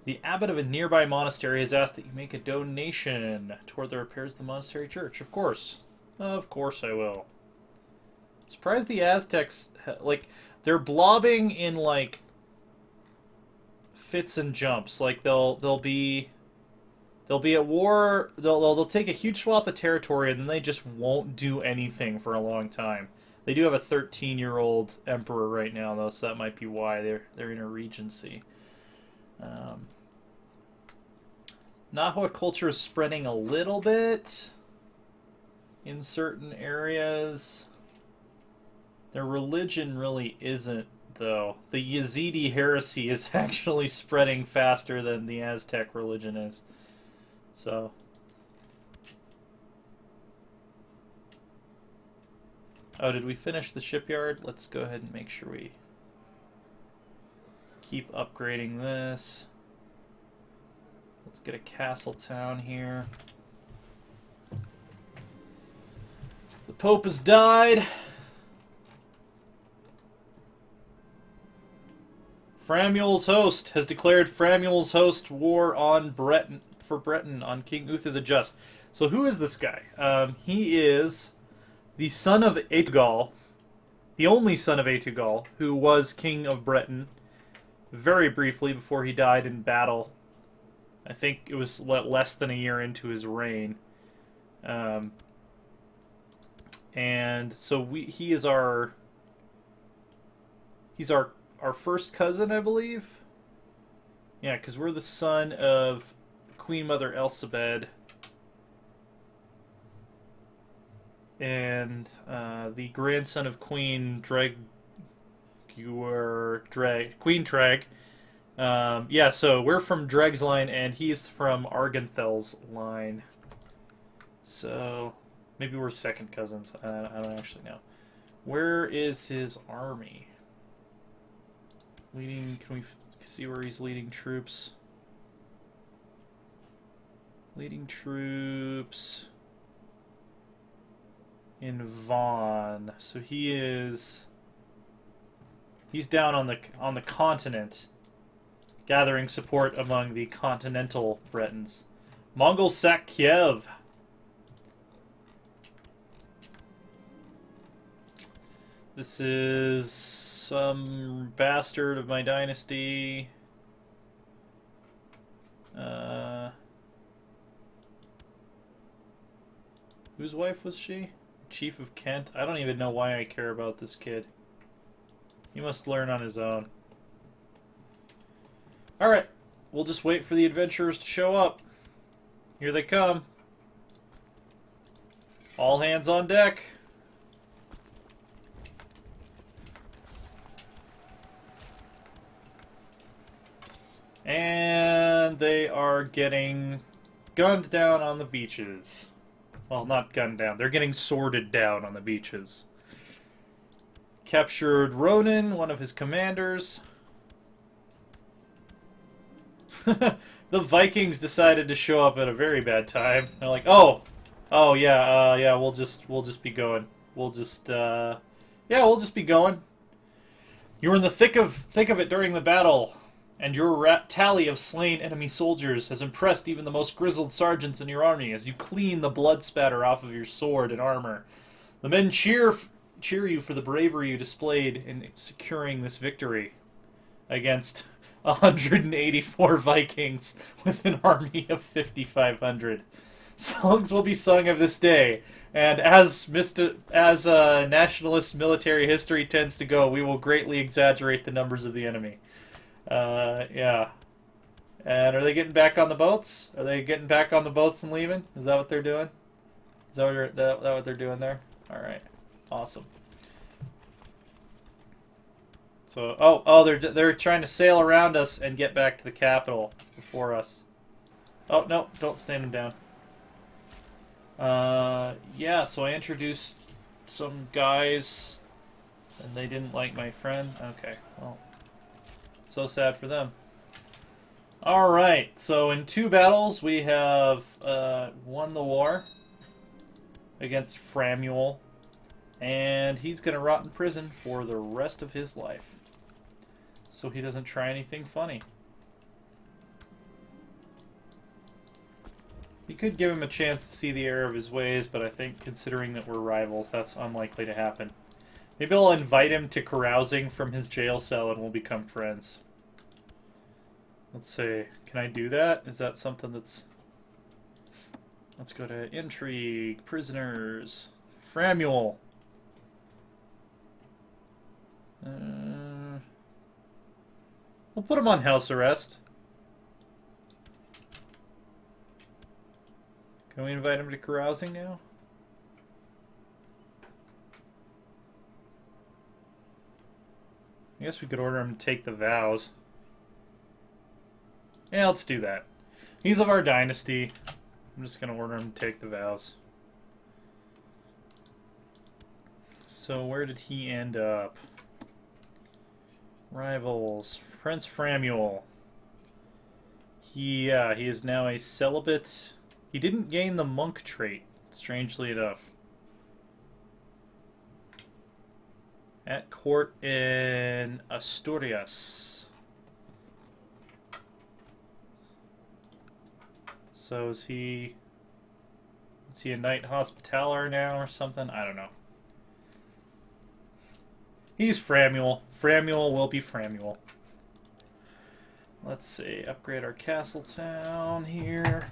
The abbot of a nearby monastery has asked that you make a donation toward the repairs of the monastery church. Of course. Of course I will. Surprised the Aztecs, like, they're blobbing in, like, fits and jumps. Like, they'll be at war, they'll take a huge swath of territory, and then they just won't do anything for a long time. They do have a 13-year-old emperor right now, though, so that might be why they're in a regency. Nahua culture is spreading a little bit in certain areas. Their religion really isn't, though. The Yazidi heresy is actually spreading faster than the Aztec religion is. So... oh, did we finish the shipyard? Let's go ahead and make sure we keep upgrading this. Let's get a castle town here. The Pope has died. Framuel's host has declared Framuel's host war on Breton on King Uther the Just. So who is this guy? He is the son of Etugal, the only son of Etugal, who was king of Britain very briefly before he died in battle. I think it was less than a year into his reign. And so he is our first cousin, I believe. Yeah, because we're the son of Queen Mother Elsabed and the grandson of Queen Queen Dreg. Yeah, so we're from Dreg's line, and he's from Arganthel's line. So maybe we're second cousins. I don't actually know. Where is his army? Can we see where he's leading troops? Leading troops in Vaughan. So he's down on the continent, gathering support among the continental Bretons. Mongols sack Kiev. This is some bastard of my dynasty. Whose wife was she? Chief of Kent? I don't even know why I care about this kid. He must learn on his own. Alright, we'll just wait for the adventurers to show up. Here they come. All hands on deck. And they are getting gunned down on the beaches. Well, not gunned down. They're getting sworded down on the beaches. Captured Ronan, one of his commanders. The Vikings decided to show up at a very bad time. They're like, yeah, we'll just be going. We'll just be going. You were in the thick of it during the battle, and your tally of slain enemy soldiers has impressed even the most grizzled sergeants in your army as you clean the blood spatter off of your sword and armor. The men cheer you for the bravery you displayed in securing this victory against 184 Vikings with an army of 5,500. Songs will be sung of this day, and as nationalist military history tends to go, we will greatly exaggerate the numbers of the enemy. Yeah. And are they getting back on the boats? Are they getting back on the boats and leaving? Is that what they're doing? Is that what they're doing there? All right. Awesome. So, they're trying to sail around us and get back to the capital before us. Oh, no, don't stand them down. Yeah, so I introduced some guys, and they didn't like my friend. Okay, well, so sad for them. Alright, so in 2 battles, we have won the war against Framuel, and he's going to rot in prison for the rest of his life. So he doesn't try anything funny. You could give him a chance to see the error of his ways, but I think considering that we're rivals, that's unlikely to happen. Maybe I'll invite him to carousing from his jail cell and we'll become friends. Let's see. Can I do that? Is that something that's... Let's go to intrigue, prisoners, Framuel. We'll put him on house arrest. Can we invite him to carousing now? I guess we could order him to take the vows. Yeah, let's do that. He's of our dynasty. I'm just going to order him to take the vows. So where did he end up? Rivals. Prince Framuel. He is now a celibate. He didn't gain the monk trait, strangely enough. At court in Asturias. So is he a knight hospitaller now or something? I don't know. He's Framuel. Framuel will be Framuel. Let's see, upgrade our castle town here.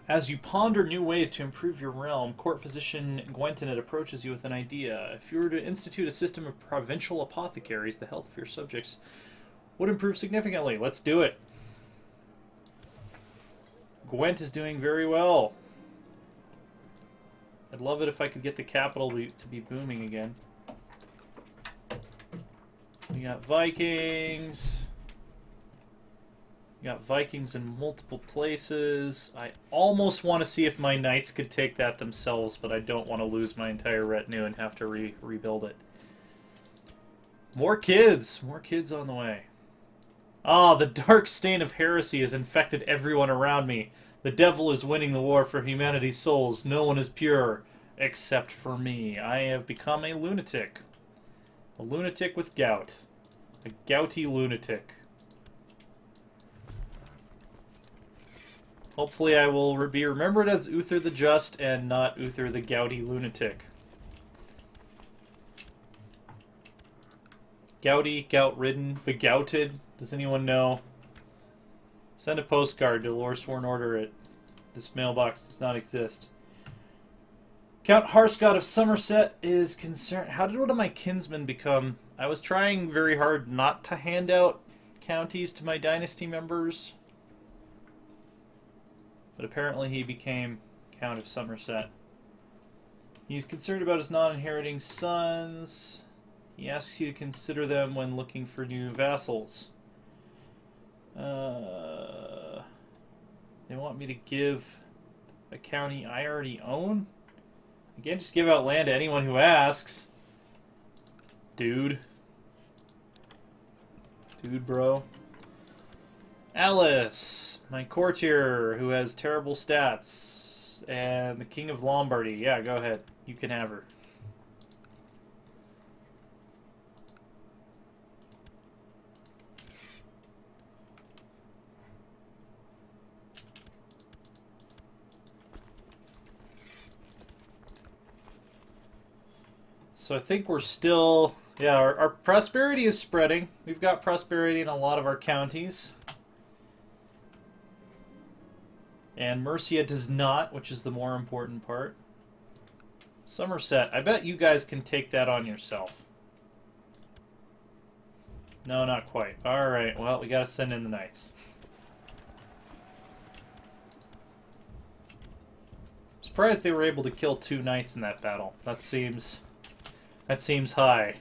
As you ponder new ways to improve your realm, court physician Gwentonet approaches you with an idea. If you were to institute a system of provincial apothecaries, the health of your subjects would improve significantly. Let's do it. Gwent is doing very well. I'd love it if I could get the capital to be booming again. We got Vikings. We got Vikings in multiple places. I almost want to see if my knights could take that themselves, but I don't want to lose my entire retinue and have to rebuild it. More kids! More kids on the way. Ah, the dark stain of heresy has infected everyone around me. The devil is winning the war for humanity's souls. No one is pure, except for me. I have become a lunatic. A lunatic with gout. A gouty lunatic. Hopefully I will be remembered as Uther the Just and not Uther the gouty lunatic. Gouty, gout-ridden, begouted. Does anyone know? Send a postcard to Loresworn Order. This mailbox does not exist. Count Harscott of Somerset is concerned. How did one of my kinsmen become? I was trying very hard not to hand out counties to my dynasty members. But apparently he became Count of Somerset. He's concerned about his non-inheriting sons. He asks you to consider them when looking for new vassals. They want me to give a county I already own? I can't just give out land to anyone who asks. Dude. Dude, bro. Alice, my courtier who has terrible stats. And the King of Lombardy. Yeah, go ahead. You can have her. So I think we're still... Yeah, our prosperity is spreading. We've got prosperity in a lot of our counties. And Mercia does not, which is the more important part. Somerset, I bet you guys can take that on yourself. No, not quite. Alright, well, we gotta send in the knights. Surprised they were able to kill 2 knights in that battle. That seems high.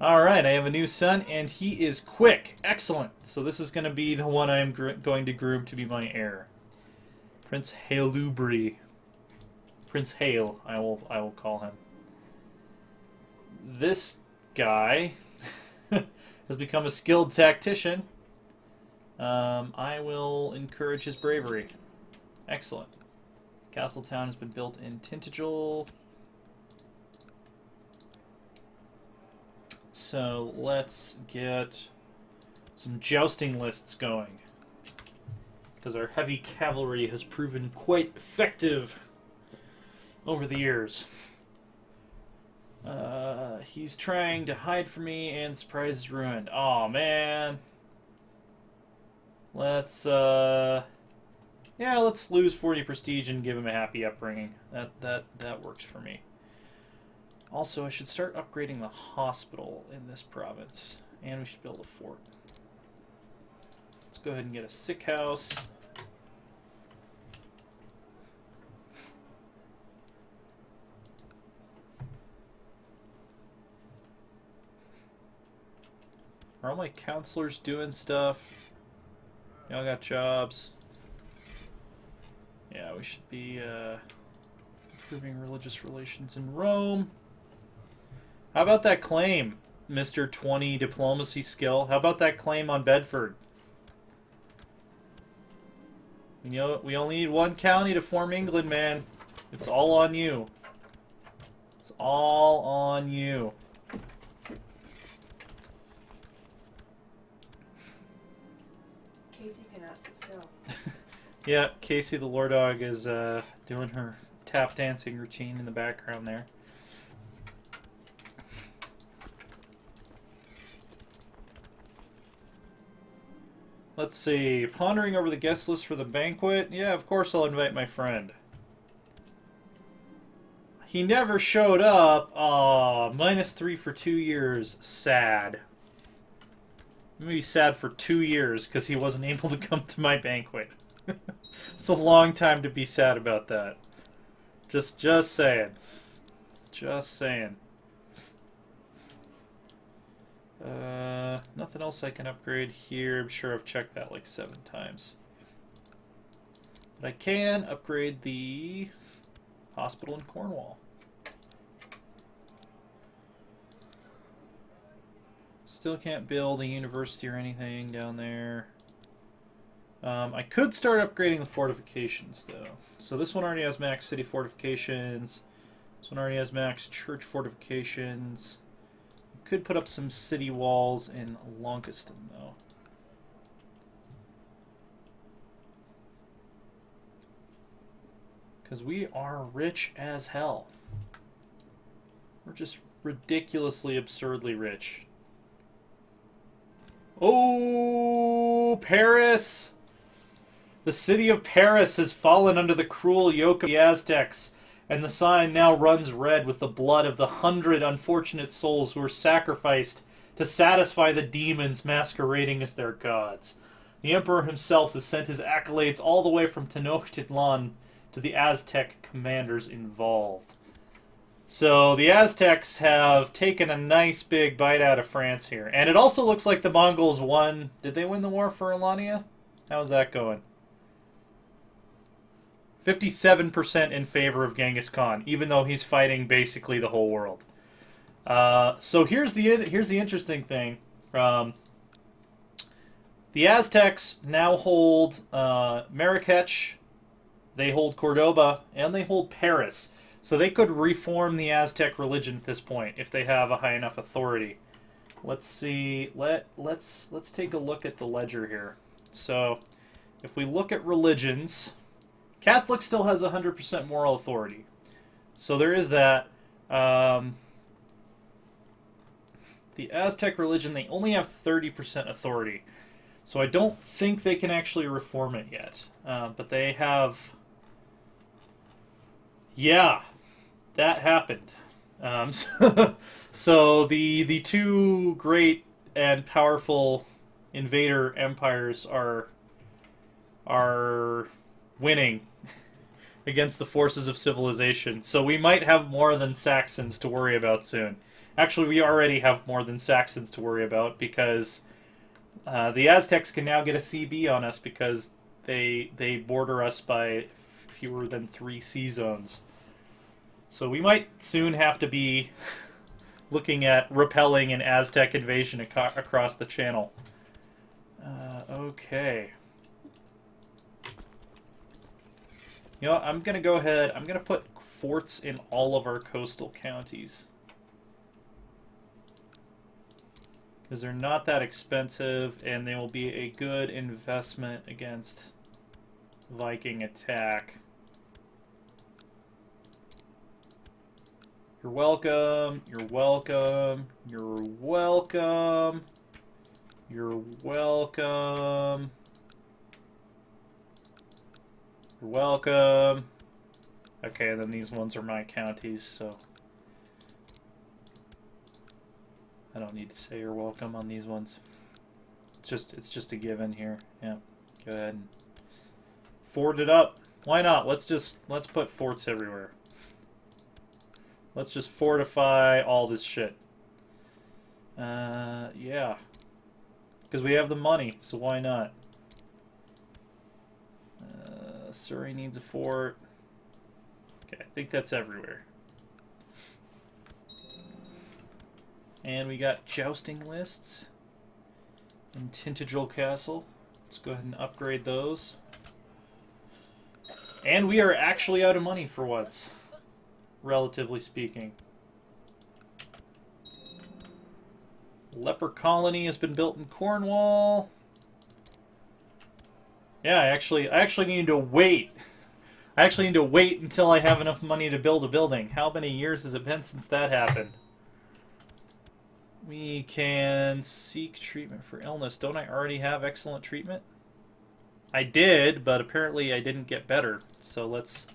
Alright, I have a new son, and he is quick. Excellent. So this is going to be the one I'm going to groom to be my heir. Prince Halubri. Prince Hale, I will call him. This guy has become a skilled tactician. I will encourage his bravery. Excellent. Castletown has been built in Tintagel. So let's get some jousting lists going. Because our heavy cavalry has proven quite effective over the years. He's trying to hide from me and surprise is ruined. Aw, man. Let's lose 40 prestige and give him a happy upbringing. That works for me. Also, I should start upgrading the hospital in this province. And we should build a fort. Let's go ahead and get a sick house. Are all my counselors doing stuff? Y'all got jobs. Yeah, we should be improving religious relations in Rome. How about that claim, Mr. 20 diplomacy skill? How about that claim on Bedford? You know, we only need one county to form England, man. It's all on you. It's all on you. Casey cannot sit still. Yeah, Casey the Lore Dog is doing her tap dancing routine in the background there. Let's see. Pondering over the guest list for the banquet. Yeah, of course I'll invite my friend. He never showed up. Aw, -3 for 2 years. Sad. I'm gonna be sad for 2 years because he wasn't able to come to my banquet. It's a long time to be sad about that. Just saying. Just saying. Nothing else I can upgrade here. I'm sure I've checked that like 7 times. But I can upgrade the hospital in Cornwall. Still can't build a university or anything down there. I could start upgrading the fortifications, though. So this one already has max city fortifications. This one already has max church fortifications. Could put up some city walls in Launceston, though. Because we are rich as hell. We're just ridiculously, absurdly rich. Oh, Paris! The city of Paris has fallen under the cruel yoke of the Aztecs, and the sign now runs red with the blood of the 100 unfortunate souls who were sacrificed to satisfy the demons masquerading as their gods. The Emperor himself has sent his accolades all the way from Tenochtitlan to the Aztec commanders involved. So the Aztecs have taken a nice big bite out of France here. And it also looks like the Mongols won. Did they win the war for Alania? How's that going? 57% in favor of Genghis Khan, even though he's fighting basically the whole world. So here's the interesting thing. The Aztecs now hold Marrakech, they hold Cordoba, and they hold Paris. So they could reform the Aztec religion at this point if they have a high enough authority. Let's see. Let's take a look at the ledger here. So if we look at religions, Catholic still has 100% moral authority. So there is that. The Aztec religion, they only have 30% authority. So I don't think they can actually reform it yet. But they have... Yeah, that happened. So the two great and powerful invader empires are winning against the forces of civilization. So we might have more than Saxons to worry about soon. Actually, we already have more than Saxons to worry about because the Aztecs can now get a CB on us because they border us by fewer than 3 sea zones. So we might soon have to be looking at repelling an Aztec invasion across the channel. Okay. You know, I'm going to go ahead, I'm going to put forts in all of our coastal counties. because they're not that expensive, and they will be a good investment against Viking attack. You're welcome. You're welcome. You're welcome. You're welcome. You're welcome. Okay, and then these ones are my counties, so I don't need to say you're welcome on these ones. It's just a given here. Yeah. Go ahead and fort it up. Why not? Let's put forts everywhere. Let's just fortify all this shit. Yeah. Because we have the money, so why not? Surrey needs a fort. Okay, I think that's everywhere. And we got jousting lists in Tintagel Castle. Let's go ahead and upgrade those. And we are actually out of money for once, relatively speaking. Leper colony has been built in Cornwall. Yeah, I actually need to wait. I actually need to wait until I have enough money to build a building. How many years has it been since that happened? We can seek treatment for illness. Don't I already have excellent treatment? I did, but apparently I didn't get better. So let's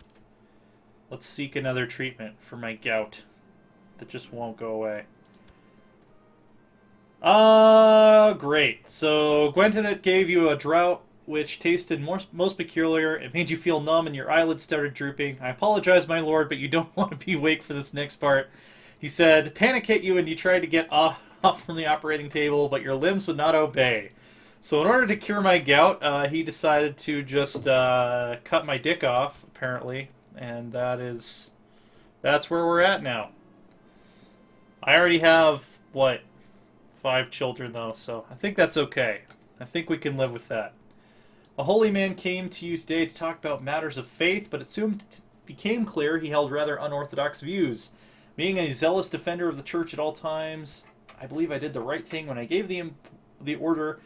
seek another treatment for my gout that just won't go away. Great. So Gwentonet gave you a drought which tasted most peculiar. It made you feel numb and your eyelids started drooping. I apologize, my lord, but you don't want to be awake for this next part. He said, panic hit you and you tried to get off from the operating table, but your limbs would not obey. So in order to cure my gout, he decided to just cut my dick off, apparently. And that's where we're at now. I already have, what, 5 children, though, so I think that's okay. I think we can live with that. A holy man came to you today to talk about matters of faith, but it soon became clear he held rather unorthodox views. Being a zealous defender of the church at all times, I believe I did the right thing when I gave the order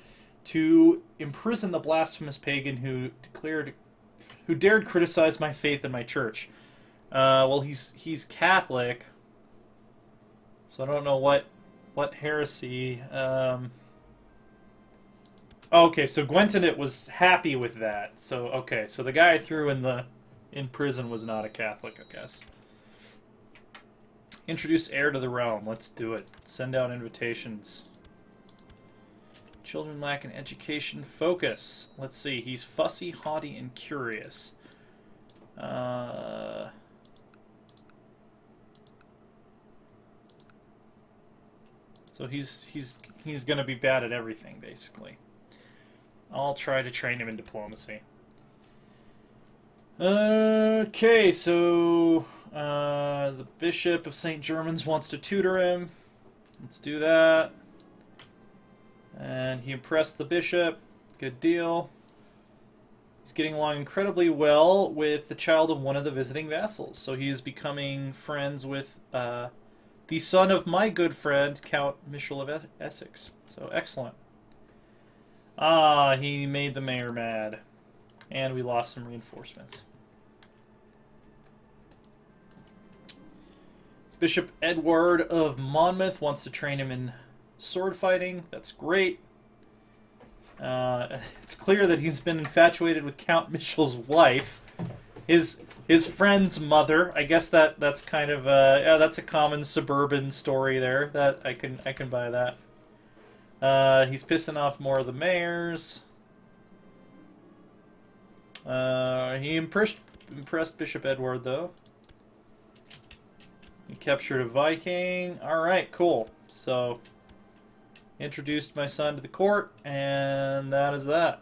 to imprison the blasphemous pagan who dared criticize my faith and my church. Well, he's Catholic, so I don't know what heresy. Okay, so Gwentonet was happy with that. So okay, so the guy I threw in prison was not a Catholic, I guess. Introduce heir to the realm. Let's do it. Send out invitations. Children lack an education focus. Let's see. He's fussy, haughty, and curious. So he's gonna be bad at everything, basically. I'll try to train him in diplomacy. Okay, so the Bishop of St. Germans wants to tutor him. Let's do that. And he impressed the bishop. Good deal. He's getting along incredibly well with the child of one of the visiting vassals. So he is becoming friends with the son of my good friend, Count Michel of Essex. So excellent. He made the mayor mad. And we lost some reinforcements. Bishop Edward of Monmouth wants to train him in sword fighting. That's great. It's clear that he's been infatuated with Count Michel's wife. His friend's mother. I guess that's kind of that's a common suburban story there. That I can buy that. He's pissing off more of the mayors. He impressed Bishop Edward, though. He captured a Viking. Alright, cool. So, introduced my son to the court, and that is that.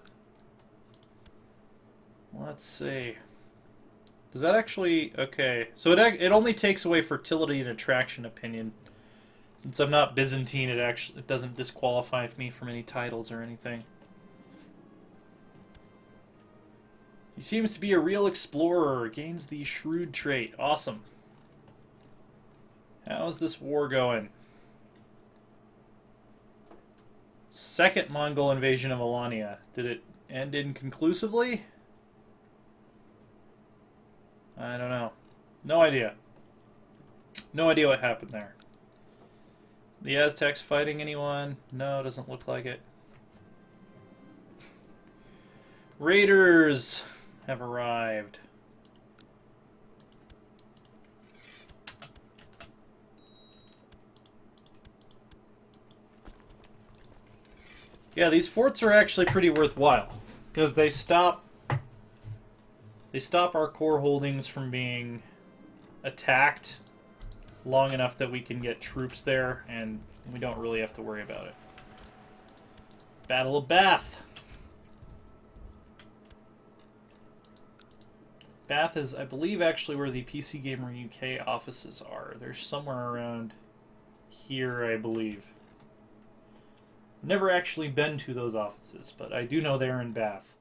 Let's see. Does that actually... Okay. So it only takes away fertility and attraction opinion. Since I'm not Byzantine, it doesn't disqualify me from any titles or anything. He seems to be a real explorer. Gains the shrewd trait. Awesome. How's this war going? Second Mongol invasion of Alania. Did it end inconclusively? I don't know. No idea. No idea what happened there. The Aztecs fighting anyone? No, doesn't look like it. Raiders have arrived. Yeah, these forts are actually pretty worthwhile because they stop our core holdings from being attacked long enough that we can get troops there, and we don't really have to worry about it. Battle of Bath. Bath is, I believe, actually where the PC Gamer UK offices are. They're somewhere around here, I believe. Never actually been to those offices, but I do know they're in Bath.